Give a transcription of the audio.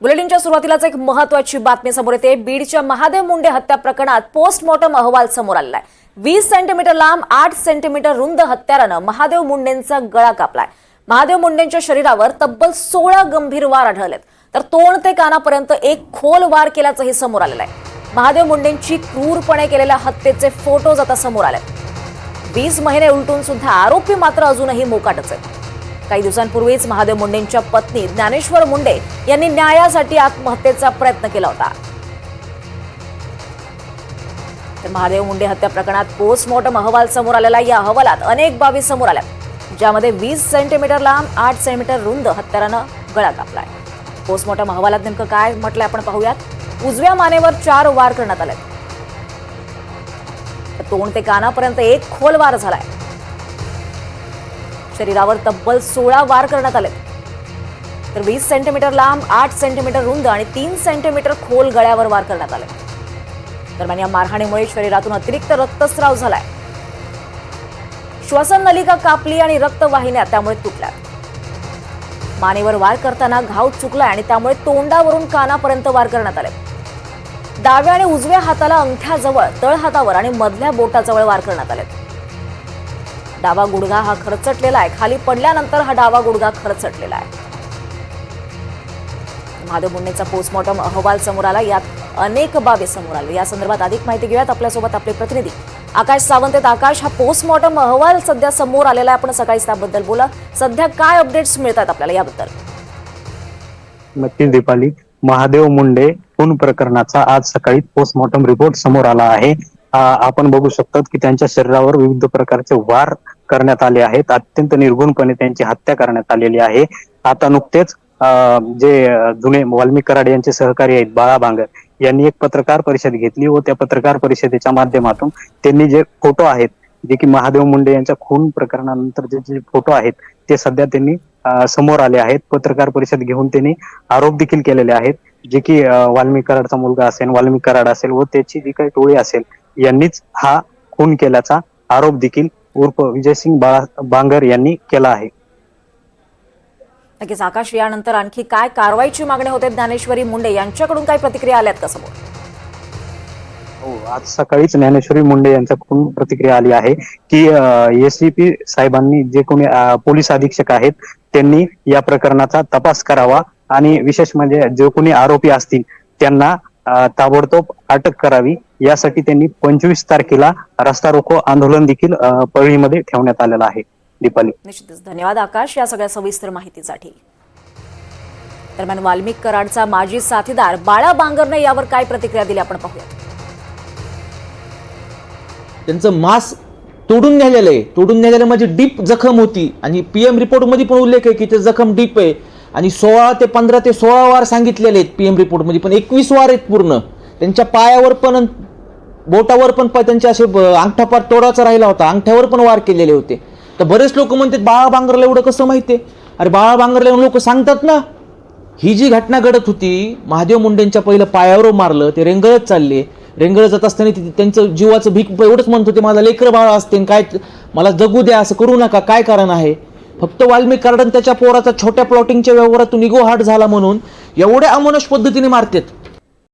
बुलेटिनच्या सुरुवातीलाच एक महत्त्वाची बातमी समोर येते। बीडच्या महादेव मुंडे हत्या प्रकरणात पोस्टमॉर्टम अहवाल समोर आलेला आहे। 20 सेंटीमीटर लांब 8 सेंटीमीटर रुंद हत्यारानं महादेव मुंडेंचा गळा कापलाय। महादेव मुंडेंच्या शरीरावर तब्बल 16 गंभीर वार आढळलेत, तर तोंड ते कानापर्यंत एक खोल वार केल्याचंही समोर आलेलं आहे। महादेव मुंडेंची क्रूरपणे केलेल्या हत्येचे फोटोज आता समोर आलेत। 20 महिने उलटून सुद्धा आरोपी मात्र अजूनही मोकाटच आहेत। काही दिवसांपूर्वीच महादेव मुंडेंच्या पत्नी ज्ञानेश्वर मुंडे यांनी न्यायासाठी आत्महत्येचा प्रयत्न केला होता। तर महादेव मुंडे हत्या प्रकरणात पोस्टमॉर्टम अहवाल समोर आलेला, या अहवालात अनेक बाबी समोर आल्या, ज्यामध्ये 20 सेंटीमीटर लांब 8 सेंटीमीटर रुंद हत्यारानं गळा कापलाय। पोस्टमॉर्टम अहवालात नेमकं काय म्हटलंय आपण पाहूयात। उजव्या मानेवर 4 वार करण्यात आले, तोंड ते कानापर्यंत एक खोल वार झालाय। शरीरावर तब्बल 16 वार करण्यात आले, तर 20 सेंटीमीटर लांब 8 सेंटीमीटर रुंद आणि 3 सेंटीमीटर खोल गळ्यावर वार करण्यात आले। दरम्यान या मारहाणीमुळे शरीरातून अतिरिक्त रक्तस्राव झालाय। श्वसन नलिका कापली आणि रक्तवाहिन्या त्यामुळे तुटल्या। मानेवर वार करताना घाव चुकलाय आणि त्यामुळे तोंडावरून कानापर्यंत वार करण्यात आले। डाव्या आणि उजव्या हाताला अंगठ्याजवळ, तळहातावर आणि मधल्या बोटाजवळ वार करण्यात आले। डावा गुडघा हा खरचटलेला आहे, खाली पडल्यानंतर हा डावा गुडघा खरचटलेला आहे। महादेव मुंडेंचा पोस्टमॉर्टम अहवाल समोर आला, यात अनेक बाबी समोर आल्या। या संदर्भात अधिक माहिती घेऊयात। आपल्यासोबत आपले प्रतिनिधी आकाश सावंत आहेत। आकाश, हा पोस्टमॉर्टम अहवाल सध्या समोर आलेला आहे, आपण सकाळीच त्याबद्दल बोला। सध्या काय अपडेट्स मिळतात आपल्याला याबद्दल? नक्कीच दीपाली, महादेव मुंडे खून प्रकरणाचा आज सकाळी पोस्टमॉर्टम रिपोर्ट समोर आला आहे। आपण बघू शकतात की त्यांच्या शरीरावर विविध प्रकारचे वार करण्यात आले आहेत। अत्यंत निर्घुणपणे त्यांची हत्या करण्यात आलेली आहे। आता नुकतेच जे जुने वाल्मिक कराड यांचे सहकारी आहेत बाळा बांगर यांनी एक पत्रकार परिषद घेतली व त्या पत्रकार परिषदेच्या माध्यमातून त्यांनी जे फोटो आहेत, जे की महादेव मुंडे यांच्या खून प्रकरणानंतर जे फोटो आहेत ते सध्या त्यांनी समोर आले आहेत। पत्रकार परिषद घेऊन त्यांनी आरोप देखील केलेले आहेत, जे की वाल्मिक कराडचा मुलगा असेल, वाल्मिक कराड असेल व त्याची जी काही टोळी असेल यांनीच हा खून केल्याचा आरोप देखील उर्फ विजयसिंग बांगर यांनी केला आहे। नक्कीच आकाश, यानंतर आणखी काय कारवाईची मागणी होते ज्ञानेश्वरी मुंडे यांच्याकडून काय प्रतिक्रिया आल्यात का समोर? हो, आज सकाळीच ज्ञानेश्वरी मुंडे यांच्याकडून प्रतिक्रिया आली आहे की एसीपी साहेबांनी, जे कोणी पोलीस अधीक्षक आहेत त्यांनी या प्रकरणाचा तपास करावा आणि विशेष म्हणजे जे कोणी आरोपी असतील त्यांना ताबडतोब अटक करावी, यासाठी त्यांनी 25 तारखेला रस्ता रोको आंदोलन देखील परळीमध्ये ठेवण्यात आलेलं आहे। दीपाली, निश्चितच धन्यवाद आकाश या सगळ्या सविस्तर माहितीसाठी। दरम्यान वाल्मिक कराडचा माजी साथीदार बाळा बांगरने यावर काय प्रतिक्रिया दिली आपण पाहूया। त्यांचं मांस तोडून नेलेलं आहे, तोडून नेलेलं म्हणजे डीप जखम होती आणि पीएम रिपोर्ट मध्ये पण उल्लेख आहे की ते जखम डीप आहे आणि 16 ते 15 ते 16 वार सांगितलेले आहेत पीएम रिपोर्ट मध्ये, पण 21 वार आहेत पूर्ण। त्यांच्या पायावर पण बोटावर पण त्यांचे असे अंगठापार तोडाचा राहिला होता, अंगठ्यावर पण वार केलेले होते। तर बरेच लोक म्हणतात बाळा बांगरला एवढं कसं माहितीये? अरे बाळा बांगरला लोक सांगतात ना, ही जी घटना घडत होती, महादेव मुंडेंच्या पहिलं पायावर मारलं, ते रेंगळत चालले, रेंगळत जात असताना त्यांचं जीवाचं भीक एवढंच म्हणत होते, माझा लेकरं बाळ असते काय, मला जगू द्या, असं करू नका, काय कारण आहे? फक्त वाल्मिक कराड त्याच्या पोराचा छोट्या प्लॉटिंगच्या व्यवहारातून इगो हार्ट झाला म्हणून एवढ्या अमानुष पद्धतीने मारतात।